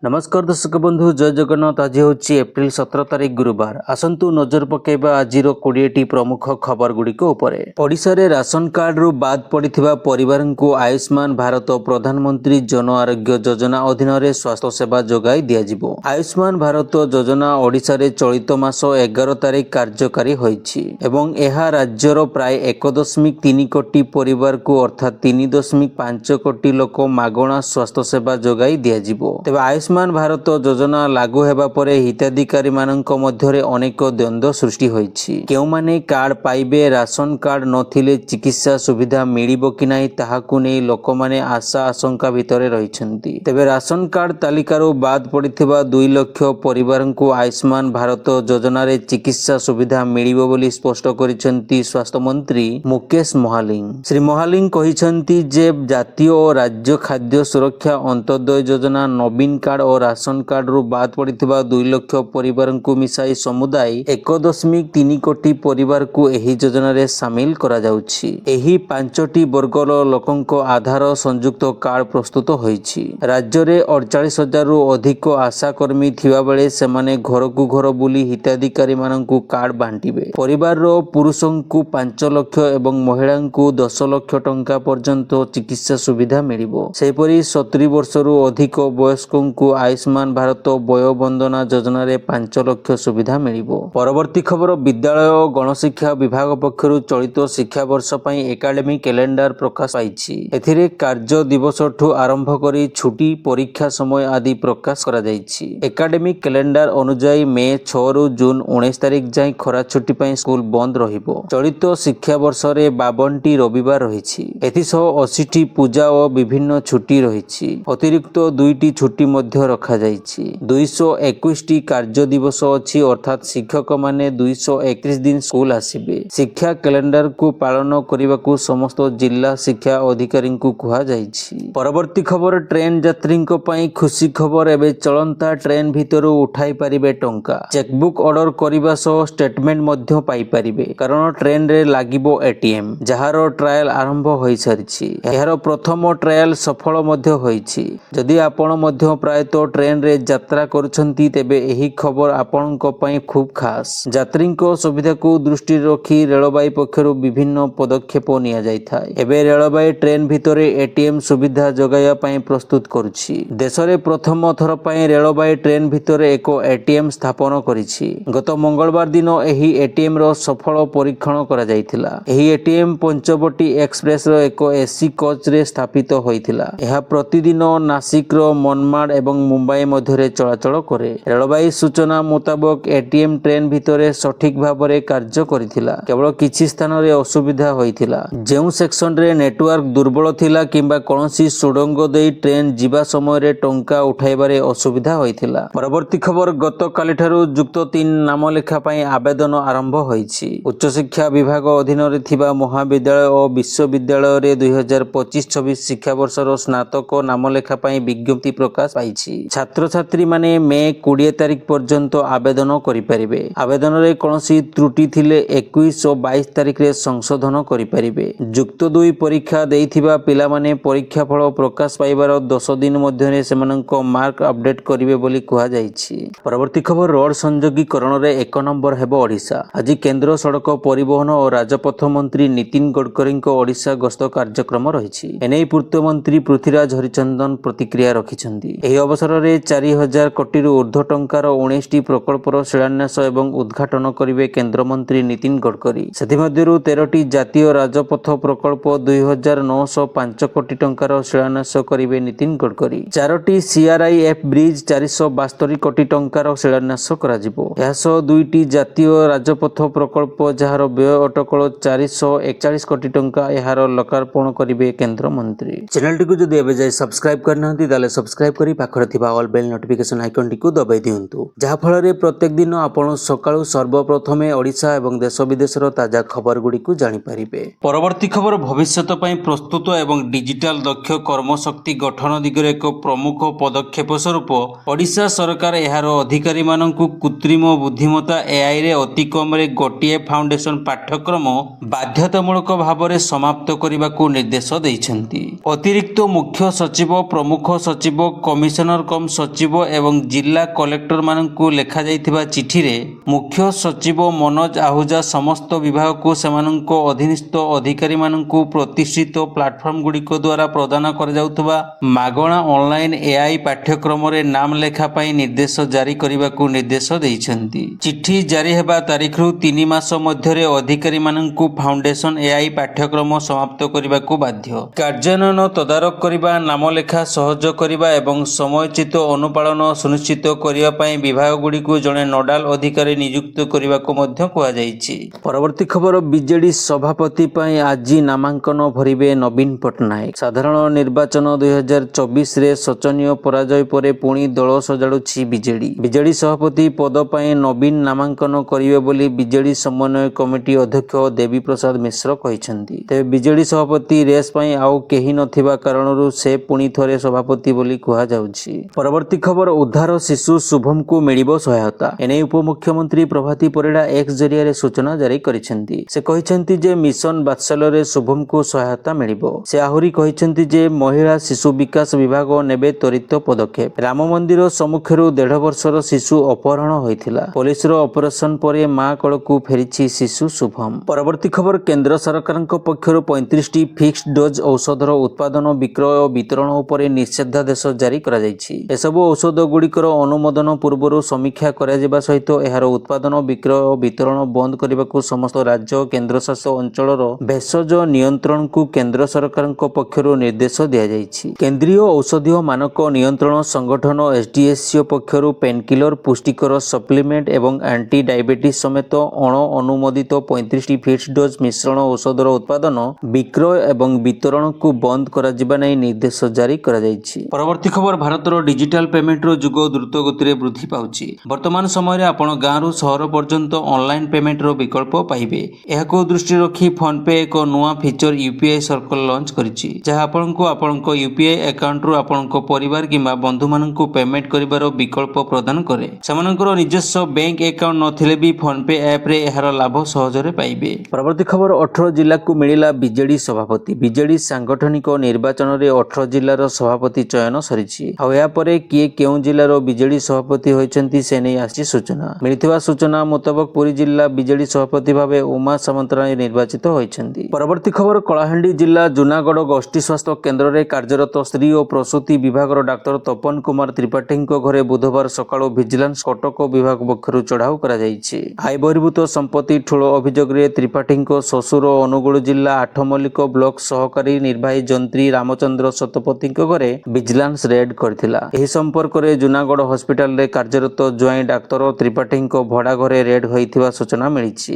नमस्कार दर्शक बंधु जय जगन्नाथ। आज हूँ एप्रिल 17 तारिख गुरुवार। आसंतु नजर पकेबा आज 20टी प्रमुख खबर गुड़िक ओडिशा रे राशन कार्ड रु बाद पड़िथिबा परिवार को आयुष्मान भारत प्रधानमंत्री जन आरोग्य योजना अधीन रे स्वास्थ्य सेवा जोगाई दियाजिबो। आयुष्मान भारत योजना ओडिशा रे चलित मास 11 तारिख कार्यकारी होईछि एवं एहा राज्यर प्राय 1.3 कोटी परिवार को अर्थात 3.5 कोटी लोक मागणा स्वास्थ्य सेवा जोगाई दियाजिबो। तेबे आयुष्मान भारत योजना लागू हेबा परे हिताधिकारी मानक मध्यरे अनेक द्वंद्व सृष्टि होईछि। केउमाने कार्ड पाइबे, राशन कार्ड नथिले चिकित्सा सुविधा मिलिबो कि नाही ताहाकु नै लोकमाने आशा आशंका भितरे रहिछन्ति। तेबे राशन कार्ड तालिकारु बाद पड़िथिबा 2 लाख परिवारଙ୍କୁ आयुष्मान भारत योजना रे चिकित्सा सुविधा मिलिबो बोली स्पष्ट करिसन्ति स्वास्थ्य मंत्री मुकेश महालिंग। श्री महालिंग कहिसन्ति जे जातीय और राज्य खाद्य सुरक्षा अंत्योदय योजना नवीन कार्ड और राशन कार्ड रु बाद पड़िथिबा 2 लाख परिवार को मिसाई समुदाय 1.3 कोटी परिवार को एही योजना रे शामिल करा जाउछि। एही 5टी वर्गर लोकंको आधार संयुक्त कार्ड प्रस्तुत होईछि। राज्य रे 48,000 रु अधिक आशा कर्मी थिबा बेले सेमाने घर को घर बुली हिताधिकारी माननकु कार्ड बांटिबे। परिवार रो पुरुषंकु 5 लाख एवं महिलांकु 10 लाख टंका पर्यंत चिकित्सा सुविधा मिलिबो। सेपरि 70 वर्ष रु अधिक वयस्कंकु आयुष्मान भारत वय वंदना योजना रे 5 लाख सुविधा मिलिबो। परवर्ती खबर विद्यालय और गणशिक्षा विभाग पक्षरु चलित शिक्षा वर्ष पई एकाडेमिक कैलेंडर प्रकाश पाइछि। एथिरे कार्य दिवस ठु आरंभ करी छुट्टी परीक्षा समय आदि प्रकाश करा जाइछि। एकाडेमिक कैलेंडर अनुसार मे 6 रु जून 19 तारिख जाय खरा छुट्टी पई स्कूल बंद रहिबो। चलित शिक्षा वर्ष रे 52टी रविवार रहिछि। एथिसह 80टी पूजा और विभिन्न छुट्टी रहिछि। अतिरिक्त 2टी छुट्टी मध्य रखा जाइछि। 221टी कार्य दिवस अछि अर्थात शिक्षक माने 231 दिन स्कूल आसीबे। शिक्षा कैलेंडर को पालन करिबाकू समस्त जिला शिक्षा अधिकारी को कुहा जाइछि। परवर्ती खबर ट्रेन यात्री पई खुशी खबर। एबे चलंता ट्रेन भितरु उठाई परिबे टंका। चेकबुक ऑर्डर करिबा सह स्टेटमेंट मध्य पाई परिबे कारण ट्रेन रे लागिबो एटीएम जहार ट्रायल आरंभ होई सारिछि। एहार प्रथम ट्रायल सफल मध्य होईछि। जदि आपण मध्य प्रायतः ट्रेन रे यात्रा करुछंती तेबे एही खबर आपणको पई खूब खास। यात्री को सुविधा को दृष्टि रखी रेलबाई पक्षरु विभिन्न पदक्षेप निया जायथाय। एबे रेलबाई ट्रेन भितरे एटीएम सुविधा जोगाया पई प्रस्तुत करूछि। देश रे प्रथम थर पई रेलबाई ट्रेन भितरे एक एटीएम स्थापन करिछि। गत मंगलवार दिन एही एटीएम रो सफल परीक्षण करा जायथिला। एही एटीएम पंचवटी एक्सप्रेस रो एक एसी कोच रे स्थापित होइथिला। एहा प्रतिदिन नासिक रो मनमाड एवं मुंबई मध्य चलाचल करे। रेलबाई सूचना मुताबक एटीएम ट्रेन भितरे सठिक भाबरे कार्य करिथिला। केवल किछि स्थान रे असुविधा होइथिला। जेउ सेक्शन रे नेटवर्क दुर्बल थिला किंबा कोनोसी सुडंग देई ट्रेन जिबा समय रे टंका उठाइबारे असुविधा होइथिला। परवर्ती खबर गत काली ठारू युक्त 3 नाम लेखा पई आवेदन आरंभ होईछि। उच्च शिक्षा विभाग अधीन रे थिबा महाविद्यालय और विश्वविद्यालय रे 2025-26 शिक्षा वर्ष रो स्नातक नाम लेखा पई विज्ञप्ति प्रकाश पाइछि। छात्र छात्री माने मे 20 तारिख पर्यंत आवेदन करि परिबे। आवेदन रे कोनोसी त्रुटि थिले 21 और 22 तारिख रे संशोधन करि परिबे। युक्त 2 परीक्षा देइथिबा पिला माने परीक्षा फल प्रकाश पाइबार 10 दिन मध्य रे सेमानंको मार्क अपडेट करिवे बोली कुहा जाइछि। परवर्ती खबर रोड संयोगीकरण रे 1 नंबर हेबो ओडिशा। आज केंद्र सड़क परिवहन और राजपथ मंत्री नितिन गडकरी को ओडिशा गस्त कार्यक्रम रहिछि। एनै पूर्त मंत्री पृथ्वीराज हरिचंदन प्रतिक्रिया रखिछन्ति। एही अवसर रे 4000 कोटी रु ऊर्ध्व टंकार 19टी प्रकल्पर शिलान्यास एवं उद्घाटन करिवे केंद्र मंत्री नितिन गडकरी। सेथिमध्यरु 13टी जातीय राजपथ प्रकल्प 2905 कोटी टंकार शिलान्यास करिवे नितिन गडकरी। 4टी सीआरआईएफ ब्रिज 472 कोटी टंकार शिलान्यास कराजिबो। एहासह 2टी जातीय राजपथ प्रकल्प जहार व्यय अटकल 441 कोटी टंका एहार लोकार्पण करिवे केंद्र मंत्री। चैनल टिकु जदि एबे जाय सब्सक्राइब करनाहंती ताले सब्सक्राइब करी पाखरे थिबा ऑल बेल नोटिफिकेशन आइकन टिकु दबाई दियंतु जहा फल रे प्रत्येक दिन आपण सकाळु सर्वप्रथमे ओडिशा एवं देश विदेशर ताजा खबर गुडी को जानि परिबे। परवर्ती खबर भविष्यत पई प्रस्तुत एवं डिजिटल दक्ष कर्मशक्ति गठन दिगरे एक प्रमुख पदक्षेप स्वरूप ओडिशा सरकार एहार अधिकारी माननकु कृत्रिम बुद्धिमत्ता एआई रे अति कम रे गोटिए फाउंडेशन पाठ्यक्रम बाध्यतामूलक भाबरे समाप्त करिबाकू निर्देश दैछन्ति। अतिरिक्त मुख्य सचिव प्रमुख सचिव कमिशन କମିଶନର କମ୍ ସଚିବ ଏବଂ ଜିଲ୍ଲା କଲେକ୍ଟର ମାନଙ୍କୁ ଲେଖାଯାଇଥିବା ଚିଠିରେ ମୁଖ୍ୟ ସଚିବ ମନୋଜ ଆହୁଜା ସମସ୍ତ ବିଭାଗକୁ ସେମାନଙ୍କ ଅଧୀନସ୍ଥ ଅଧିକାରୀମାନଙ୍କୁ ପ୍ରତିଷ୍ଠିତ ପ୍ଲାଟଫର୍ମ ଗୁଡ଼ିକ ଦ୍ୱାରା ପ୍ରଦାନ କରାଯାଉଥିବା ମାଗଣା ଅନଲାଇନ୍ ଏଆଇ ପାଠ୍ୟକ୍ରମରେ ନାମ ଲେଖା ପାଇଁ ନିର୍ଦ୍ଦେଶ ଜାରି କରିବାକୁ ନିର୍ଦ୍ଦେଶ ଦେଇଛନ୍ତି। ଚିଠି ଜାରି ହେବା ତାରିଖରୁ 3 ମାସ ମଧ୍ୟରେ ଅଧିକାରୀମାନଙ୍କୁ ଫାଉଣ୍ଡେସନ ଏଆଇ ପାଠ୍ୟକ୍ରମ ସମାପ୍ତ କରିବାକୁ ବାଧ୍ୟ। କାର୍ଯ୍ୟାନ୍ୱୟନ ତଦାରଖ କରିବା, ନାମଲେଖା ସହଜ କରିବା ଏବଂ ସମୟୋଚିତ ଅନୁପାଳନ ସୁନିଶ୍ଚିତ କରିବା ପାଇଁ ବିଭାଗଗୁଡ଼ିକୁ ଜଣେ ନୋଡାଲ ଅଧିକାରୀ ନିଯୁକ୍ତ କରିବାକୁ ମଧ୍ୟ କୁହାଯାଇଛି। ପରବର୍ତ୍ତୀ ଖବର, ବିଜେଡି ସଭାପତି ପାଇଁ ଆଜି ନାମାଙ୍କନ ଭରିବେ ନବୀନ ପଟ୍ଟନାୟକ। ସାଧାରଣ ନିର୍ବାଚନ 2024ରେ ଶୋଚନୀୟ ପରାଜୟ ପରେ ପୁଣି ଦଳ ସଜାଡୁଛି ବିଜେଡି। ବିଜେଡି ସଭାପତି ପଦ ପାଇଁ ନବୀନ ନାମାଙ୍କନ କରିବେ ବୋଲି ବିଜେଡି ସମନ୍ୱୟ କମିଟି ଅଧ୍ୟକ୍ଷ ଦେବୀ ପ୍ରସାଦ ମିଶ୍ର କହିଛନ୍ତି। ତେବେ ବିଜେଡି ସଭାପତି ରେସ୍ ପାଇଁ ଆଉ କେହି ନଥିବା କାରଣରୁ ସେ ପୁଣି ଥରେ ସଭାପତି ବୋଲି କୁହାଯାଉଛି। ପରବର୍ତ୍ତୀ ଖବର, ଉଦ୍ଧାର ଶିଶୁ ଶୁଭମଙ୍କୁ ମିଳିବ ସହାୟତା। ଏନେଇ ଉପମୁଖ୍ୟମନ୍ତ୍ରୀ ପ୍ରଭାତୀ ପରିଡ଼ା ଏକ୍ସ ଜରିଆରେ ସୂଚନା ଜାରି କରିଛନ୍ତି। ସେ କହିଛନ୍ତି ଯେ ମିଶନ ବାତ୍ସଲ୍ୟରେ ଶୁଭମଙ୍କୁ ସହାୟତା ମିଳିବ। ସେ ଆହୁରି କହିଛନ୍ତି ଯେ ମହିଳା ଶିଶୁ ବିକାଶ ବିଭାଗ ନେବେ ତ୍ୱରିତ ପଦକ୍ଷେପ। ରାମ ମନ୍ଦିର ସମ୍ମୁଖରୁ 1.5 ବର୍ଷର ଶିଶୁ ଅପହରଣ ହୋଇଥିଲା। ପୋଲିସର ଅପରେସନ ପରେ ମା କୋଳକୁ ଫେରିଛି ଶିଶୁ ଶୁଭମ। ପରବର୍ତ୍ତୀ ଖବର, କେନ୍ଦ୍ର ସରକାରଙ୍କ ପକ୍ଷରୁ 35ଟି ଫିକ୍ସଡ ଡୋଜ ଔଷଧର ଉତ୍ପାଦନ, ବିକ୍ରୟ ଓ ବିତରଣ ଉପରେ ନିଷେଧାଦେଶ ଜାରି କରାଯାଇଛି। ଏସବୁ ଔଷଧ ଗୁଡ଼ିକର ଅନୁମୋଦନ ପୂର୍ବରୁ ସମୀକ୍ଷା କରାଯିବା ସହିତ ଏହାର ଉତ୍ପାଦନ, ବିକ୍ରୟ ଓ ବିତରଣ ବନ୍ଦ କରିବାକୁ ସମସ୍ତ ରାଜ୍ୟ ଓ କେନ୍ଦ୍ରଶାସିତ ଅଞ୍ଚଳର ଭେଷଜ ନିୟନ୍ତ୍ରଣକୁ କେନ୍ଦ୍ର ସରକାରଙ୍କ ପକ୍ଷରୁ ନିର୍ଦ୍ଦେଶ ଦିଆଯାଇଛି। କେନ୍ଦ୍ରୀୟ ଔଷଧୀୟ ମାନକ ନିୟନ୍ତ୍ରଣ ସଂଗଠନ ଏସଡିଏସିଓ ପକ୍ଷରୁ ପେନକିଲର, ପୁଷ୍ଟିକର ସପ୍ଲିମେଣ୍ଟ ଏବଂ ଆଣ୍ଟି ଡାଇବେଟିସ୍ ସମେତ ଅଣ ଅନୁମୋଦିତ 35ଟି ଫିକ୍ସଡ ଡୋଜ ମିଶ୍ରଣ ଔଷଧର ଉତ୍ପାଦନ, ବିକ୍ରୟ ଏବଂ ବିତରଣକୁ ବନ୍ଦ କରାଯିବା ନେଇ ନିର୍ଦ୍ଦେଶ ଜାରି କରାଯାଇଛି। ପରବର୍ତ୍ତୀ ଖବର, ଭାରତର ଡିଜିଟାଲ ପେମେଣ୍ଟର ଯୁଗ ଦ୍ରୁତ ଗତିରେ ବୃଦ୍ଧି ପାଉଛି। ବର୍ତ୍ତମାନ ସମୟରେ ଆପଣ ଗାଁରୁ ସହର ପର୍ଯ୍ୟନ୍ତ ଅନଲାଇନ ପେମେଣ୍ଟର ବିକଳ୍ପ ପାଇବେ। ଏହାକୁ ଦୃଷ୍ଟିରେ ରଖି ଫୋନପେ ଏକ ନୂଆ ଫିଚର ୟୁପିଆଇ ସର୍କଲ ଲଞ୍ଚ କରିଛି, ଯାହା ଆପଣଙ୍କୁ ଆପଣଙ୍କ ୟୁପିଆଇ ଆକାଉଣ୍ଟରୁ ଆପଣଙ୍କ ପରିବାର କିମ୍ବା ବନ୍ଧୁମାନଙ୍କୁ ପେମେଣ୍ଟ କରିବାର ବିକଳ୍ପ ପ୍ରଦାନ କରେ। ସେମାନଙ୍କର ନିଜସ୍ୱ ବ୍ୟାଙ୍କ ଆକାଉଣ୍ଟ ନଥିଲେ ବି ଫୋନପେ ଆପ୍ରେ ଏହାର ଲାଭ ସହଜରେ ପାଇବେ। ପରବର୍ତ୍ତୀ ଖବର, 18 ଜିଲ୍ଲାକୁ ମିଳିଲା ବିଜେଡି ସଭାପତି। ବିଜେଡି ସାଂଗଠନିକ ନିର୍ବାଚନରେ 18 ଜିଲ୍ଲାର ସଭାପତି ଚୟନ ସରିଛି। ଆଉ ଏହାପରେ କିଏ କେଉଁ ଜିଲ୍ଲାର ବିଜେଡି ସଭାପତି ହୋଇଛନ୍ତି ସେ ନେଇ ଆସିଛି ସୂଚନା। ମିଳିଥିବା ସୂଚନା ମୁତାବକ ପୁରୀ ଜିଲ୍ଲା ବିଜେଡି ସଭାପତି ଭାବେ ଉମା ସାମନ୍ତରାୟ ନିର୍ବାଚିତ ହୋଇଛନ୍ତି। ପରବର୍ତ୍ତୀ ଖବର, କଳାହାଣ୍ଡି ଜିଲ୍ଲା ଜୁନାଗଡ଼ ଗୋଷ୍ଠୀ ସ୍ୱାସ୍ଥ୍ୟ କେନ୍ଦ୍ରରେ କାର୍ଯ୍ୟରତ ସ୍ତ୍ରୀ ଓ ପ୍ରସୂତି ବିଭାଗର ଡାକ୍ତର ତପନ କୁମାର ତ୍ରିପାଠୀଙ୍କ ଘରେ ବୁଧବାର ସକାଳୁ ଭିଜିଲାନ୍ସ କଟକ ବିଭାଗ ପକ୍ଷରୁ ଚଢ଼ାଉ କରାଯାଇଛି। ଆୟ ବହିର୍ଭୂତ ସମ୍ପତ୍ତି ଠୁଳ ଅଭିଯୋଗରେ ତ୍ରିପାଠୀଙ୍କ ଶ୍ୱଶୁର ଅନୁଗୁଳ ଜିଲ୍ଲା ଆଠମଲ୍ଲିକ ବ୍ଲକ ସହକାରୀ ନିର୍ବାହୀ ଯନ୍ତ୍ରୀ ରାମଚନ୍ଦ୍ର ଶତପଥୀଙ୍କ ଘରେ ଭିଜିଲାନ୍ସ ରେଡ୍ କରିଥିଲା। ଏହି ସମ୍ପର୍କରେ ଜୁନାଗଡ଼ ହସ୍ପିଟାଲରେ କାର୍ଯ୍ୟରତ ଜ୍ୱାଇଁ ଡାକ୍ତର ତ୍ରିପାଠୀଙ୍କ ଭଡ଼ା ଘରେ ରେଡ୍ ହୋଇଥିବା ସୂଚନା ମିଳିଛି।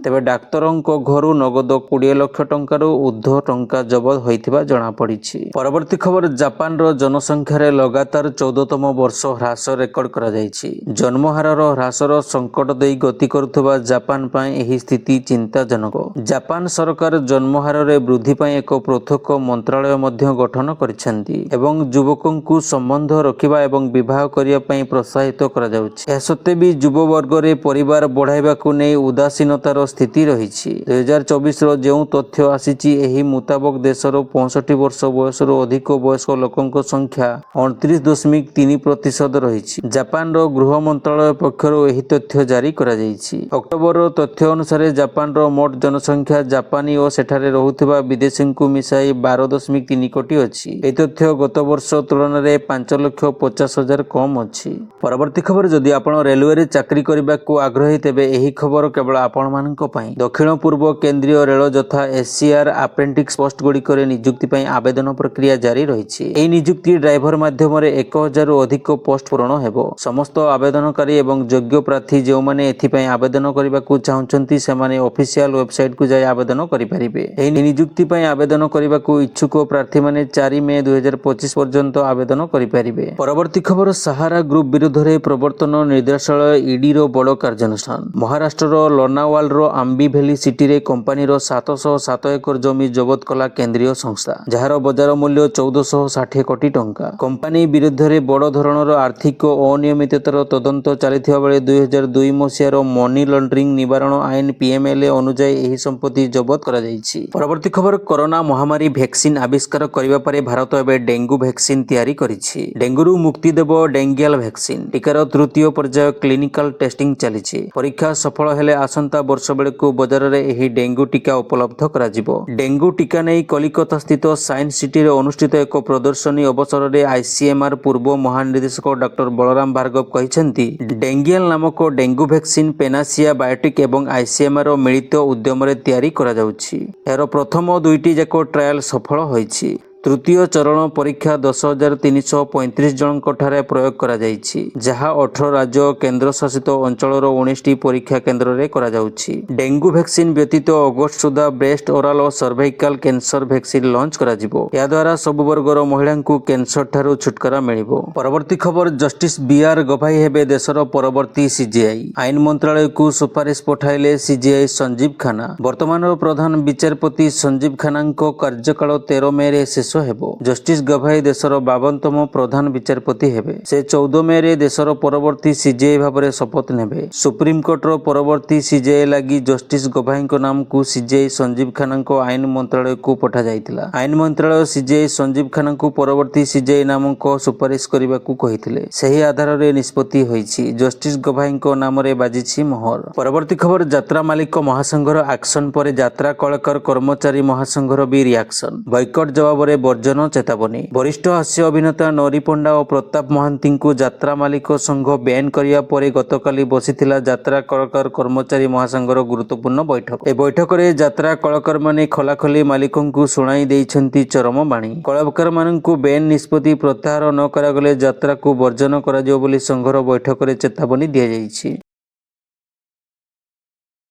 ତେବେ ଡାକ୍ତରଙ୍କ ଘରୁ ନଗଦ 20 ଲକ୍ଷ ଟଙ୍କାରୁ ଉର୍ଦ୍ଧ୍ୱ ଟଙ୍କା ଜବତ ହୋଇଥିବା ଜଣାପଡ଼ିଛି। ପରବର୍ତ୍ତୀ ଖବର, ଜାପାନର ଜନସଂଖ୍ୟାରେ ଲଗାତାର 14ତମ ବର୍ଷ ହ୍ରାସ ରେକର୍ଡ କରାଯାଇଛି। ଜନ୍ମହାରର ହ୍ରାସର ସଙ୍କଟ ଦେଇ ଗତି କରୁଥିବା ଜାପାନ ପାଇଁ ଏହି ସ୍ଥିତି ଚିନ୍ତାଜନକ। ଜାପାନ ସରକାର ଜନ୍ମହାରରେ ବୃଦ୍ଧି ପାଇଁ ଏକ ପୃଥକ ମନ୍ତ୍ରାଳୟ ମଧ୍ୟ ଗଠନ କରିଛନ୍ତି ଏବଂ ଯୁବକଙ୍କୁ ସମ୍ବନ୍ଧ ରଖିବା ଏବଂ ବିବାହ କରିବା ପାଇଁ ପ୍ରୋତ୍ସାହିତ କରାଯାଉଛି। ଏହା ସତ୍ତ୍ୱେ ବି ଯୁବବର୍ଗରେ ପରିବାର ବଢ଼ାଇବାକୁ ନେଇ ଉଦାସୀନତାର ସ୍ଥିତି ରହିଛି। 2024ର ଯେଉଁ ତଥ୍ୟ ଆସିଛି, ଏହି ମୁତାବକ ଦେଶର 65 ବର୍ଷ ବୟସରୁ ଅଧିକ ବୟସ୍କ ଲୋକଙ୍କ ସଂଖ୍ୟା 29.3% ରହିଛି। ଜାପାନର ଗୃହ ମନ୍ତ୍ରାଳୟ ପକ୍ଷରୁ ଏହି ତଥ୍ୟ ଜାରି କରାଯାଇଛି। ଅକ୍ଟୋବରର ତଥ୍ୟ ଅନୁସାରେ ଜାପାନର ମୋଟ ଜନସଂଖ୍ୟା ଜାପାନୀ ଓ ସେଠାରେ ରହୁଥିବା ବିଦେଶୀଙ୍କୁ ମିଶାଇ 12.3 କୋଟି ଅଛି। ଏହି ତଥ୍ୟ ଗତ ବର୍ଷ ତୁଳନାରେ 5,50,000 କମ୍ ଅଛି। ପରବର୍ତ୍ତୀ ଖବର, ଯଦି ଆପଣ ରେଲୱେରେ ଚାକିରି କରିବାକୁ ଆଗ୍ରହୀ ତେବେ ଏହି ଖବର କେବଳ ଆପଣମାନଙ୍କ ପାଇଁ। ଦକ୍ଷିଣ ପୂର୍ବ କେନ୍ଦ୍ରୀୟ ରେଳ ଯଥା ଏସିଆର ଆପେଣ୍ଟିକ୍ସ ପୋଷ୍ଟ ଗୁଡ଼ିକରେ ନିଯୁକ୍ତି ପାଇଁ ଆବେଦନ ପ୍ରକ୍ରିୟା ଜାରି ରହିଛି। ଏହି ନିଯୁକ୍ତି ଡ୍ରାଇଭର ମାଧ୍ୟମରେ 1,000ରୁ ଅଧିକ ପୋଷ୍ଟ ପୂରଣ ହେବ। ସମସ୍ତ ଆବେଦନକାରୀ ଏବଂ ଯୋଗ୍ୟ ପ୍ରାର୍ଥୀ ଯେଉଁମାନେ ଏଥିପାଇଁ ଆବେଦନ କରିବାକୁ ଚାହୁଁଛନ୍ତି ସେମାନେ ଅଫିସିଆଲ ୱେବସାଇଟକୁ ଯାଇ ଆବେଦନ କରିପାରିବେ। ଏହି ନିଯୁକ୍ତି ପାଇଁ ଆବେଦନ କରିବାକୁ ଇଚ୍ଛୁକ ପ୍ରାର୍ଥୀମାନେ 4 ମେ 2025 ପର୍ଯ୍ୟନ୍ତ ଆବେଦନ କରିପାରିବେ। ପରବର୍ତ୍ତୀ ଖବର, ସାହାରା ଗ୍ରୁପ ବିରୋଧରେ ପ୍ରବର୍ତ୍ତନ ନିର୍ଦ୍ଦେଶାଳୟ ଇଡିର ବଡ଼ କାର୍ଯ୍ୟାନୁଷ୍ଠାନ। ମହାରାଷ୍ଟ୍ରର ଲୋନାୱାଲାର ଆମ୍ବି ଭ୍ୟାଲି ସିଟିରେ କମ୍ପାନୀର 707 ଏକର ଜମି ଜବତ କଲା କେନ୍ଦ୍ରୀୟ ସଂସ୍ଥା, ଯାହାର ବଜାର ମୂଲ୍ୟ 1460 କୋଟି ଟଙ୍କା। କମ୍ପାନୀ ବିରୁଦ୍ଧରେ ବଡ଼ ଧରଣର ଆର୍ଥିକ ଅନିୟମିତତାର ତଦନ୍ତ ଚାଲିଥିବା ବେଳେ 2002 ମସିହାର ମନି ଲଣ୍ଡରିଂ ନିବାରଣ ଆଇନ PMLA ଅନୁଯାୟୀ ଏହି ସମ୍ପତ୍ତି ଜବତ କରାଯାଇଛି। ପରବର୍ତ୍ତୀ ଖବର, କରୋନା ମହାମାରୀ ଭ୍ୟାକ୍ସିନ ଆବିଷ୍କାର କରିବା ପରେ ଭାରତ ଏବେ ଡେଙ୍ଗୁ ଭ୍ୟାକ୍ସିନ ଭ୍ୟାକ୍ସିନ ତିଆରି କରିଛି। ଡେଙ୍ଗୁରୁ ମୁକ୍ତି ଦେବ ଡେଙ୍ଗିଆଲ ଭ୍ୟାକ୍ସିନ। ଟିକାର ତୃତୀୟ ପର୍ଯ୍ୟାୟ କ୍ଲିନିକାଲ ଟେଷ୍ଟିଂ ଚାଲିଛି। ପରୀକ୍ଷା ସଫଳ ହେଲେ ଆସନ୍ତା ବର୍ଷ ବେଳକୁ ବଜାରରେ ଏହି ଡେଙ୍ଗୁ ଟିକା ଉପଲବ୍ଧ କରାଯିବ। ଡେଙ୍ଗୁ ଟିକା ନେଇ କଲିକତା ସ୍ଥିତ ସାଇନ୍ସ ସିଟିରେ ଅନୁଷ୍ଠିତ ଏକ ପ୍ରଦର୍ଶନୀ ଅବସରରେ ଆଇସିଏମ୍ଆର ପୂର୍ବ ମହାନିର୍ଦ୍ଦେଶକ ଡକ୍ଟର ବଳରାମ ଭାର୍ଗବ କହିଛନ୍ତି, ଡେଙ୍ଗିଆଲ ନାମକ ଡେଙ୍ଗୁ ଭ୍ୟାକ୍ସିନ ପେନାସିଆ ବାୟୋଟେକ୍ ଏବଂ ଆଇସିଏମ୍ଆର ମିଳିତ ଉଦ୍ୟମରେ ତିଆରି କରାଯାଉଛି। ଏହାର ପ୍ରଥମ ଦୁଇଟି ଯାକ ଟ୍ରାଏଲ ସଫଳ ହୋଇଛି। ତୃତୀୟ ଚରଣ ପରୀକ୍ଷା 10,335 ଜଣଙ୍କଠାରେ ପ୍ରୟୋଗ କରାଯାଇଛି, ଯାହା 18 ରାଜ୍ୟ ଓ କେନ୍ଦ୍ରଶାସିତ ଅଞ୍ଚଳର 19ଟି ପରୀକ୍ଷା କେନ୍ଦ୍ରରେ କରାଯାଉଛି। ଡେଙ୍ଗୁ ଭ୍ୟାକ୍ସିନ ବ୍ୟତୀତ ଅଗଷ୍ଟ ସୁଦ୍ଧା ବ୍ରେଷ୍ଟ ଓରାଲ ଓ ସର୍ଭାଇକାଲ କ୍ୟାନ୍ସର ଭ୍ୟାକ୍ସିନ ଲଞ୍ଚ କରାଯିବ। ଏହାଦ୍ୱାରା ସବୁ ବର୍ଗର ମହିଳାଙ୍କୁ କ୍ୟାନ୍ସରଠାରୁ ଛୁଟକାରା ମିଳିବ। ପରବର୍ତ୍ତୀ ଖବର, ଜଷ୍ଟିସ ବିଆର ଗଭାଇ ହେବେ ଦେଶର ପରବର୍ତ୍ତୀ ସିଜିଆଇ। ଆଇନ ମନ୍ତ୍ରାଳୟକୁ ସୁପାରିଶ ପଠାଇଲେ ସିଜିଆଇ ସଞ୍ଜୀବ ଖାନ୍ନା। ବର୍ତ୍ତମାନର ପ୍ରଧାନ ବିଚାରପତି ସଞ୍ଜୀବ ଖାନ୍ନାଙ୍କ କାର୍ଯ୍ୟକାଳ 13 ମେରେ ଶେଷ ହେବ। ଜଷ୍ଟିସ ଗଭାଇ ଦେଶର 52ତମ ପ୍ରଧାନ ବିଚାରପତି ହେବେ। ସେ 14 ମେରେ ଦେଶର ପରବର୍ତ୍ତୀ ସିଜିଆଇ ଭାବରେ ଶପଥ ନେବେ। ସୁପ୍ରିମକୋର୍ଟର ପରବର୍ତ୍ତୀ ସିଜିଆଇ ଲାଗି ଜଷ୍ଟିସ ଗଭାଇଙ୍କ ନାମକୁ ସିଜିଆଇ ସଞ୍ଜୀବ ଖାନ୍ନାଙ୍କ ଆଇନ ମନ୍ତ୍ରାଳୟକୁ ପଠାଯାଇଥିଲା। ଆଇନ ମନ୍ତ୍ରାଳୟ ସିଜିଆଇ ସଞ୍ଜୀବ ଖାନ୍ନାଙ୍କୁ ପରବର୍ତ୍ତୀ ସିଜିଆଇ ନାମକ ସୁପାରିଶ କରିବାକୁ କହିଥିଲେ। ସେହି ଆଧାରରେ ନିଷ୍ପତ୍ତି ହୋଇଛି। ଜଷ୍ଟିସ ଗଭାଇଙ୍କ ନାମରେ ବାଜିଛି ମୋହର। ପରବର୍ତ୍ତୀ ଖବର, ଯାତ୍ରା ମାଲିକ ମହାସଂଘର ଆକ୍ସନ ପରେ ଯାତ୍ରା କଳାକାର କର୍ମଚାରୀ ମହାସଂଘର ବି ରିଆକ୍ସନ। ବୟକଟ ଜବାବରେ ବର୍ଜନ ଚେତାବନୀ। ବରିଷ୍ଠ ହାସ୍ୟ ଅଭିନେତା ନରୀ ପଣ୍ଡା ଓ ପ୍ରତାପ ମହାନ୍ତିଙ୍କୁ ଯାତ୍ରା ମାଲିକ ସଂଘ ବ୍ୟାନ୍ କରିବା ପରେ ଗତକାଲି ବସିଥିଲା ଯାତ୍ରା କଳାକାର କର୍ମଚାରୀ ମହାସଂଘର ଗୁରୁତ୍ୱପୂର୍ଣ୍ଣ ବୈଠକ। ଏ ବୈଠକରେ ଯାତ୍ରା କଳାକାରମାନେ ଖୋଲାଖୋଲି ମାଲିକଙ୍କୁ ଶୁଣାଇ ଦେଇଛନ୍ତି ଚରମ ବାଣୀ। କଳାକାରମାନଙ୍କୁ ବ୍ୟାନ୍ ନିଷ୍ପତ୍ତି ପ୍ରତ୍ୟାହାର ନ କରାଗଲେ ଯାତ୍ରାକୁ ବର୍ଜନ କରାଯିବ ବୋଲି ସଂଘର ବୈଠକରେ ଚେତାବନୀ ଦିଆଯାଇଛି।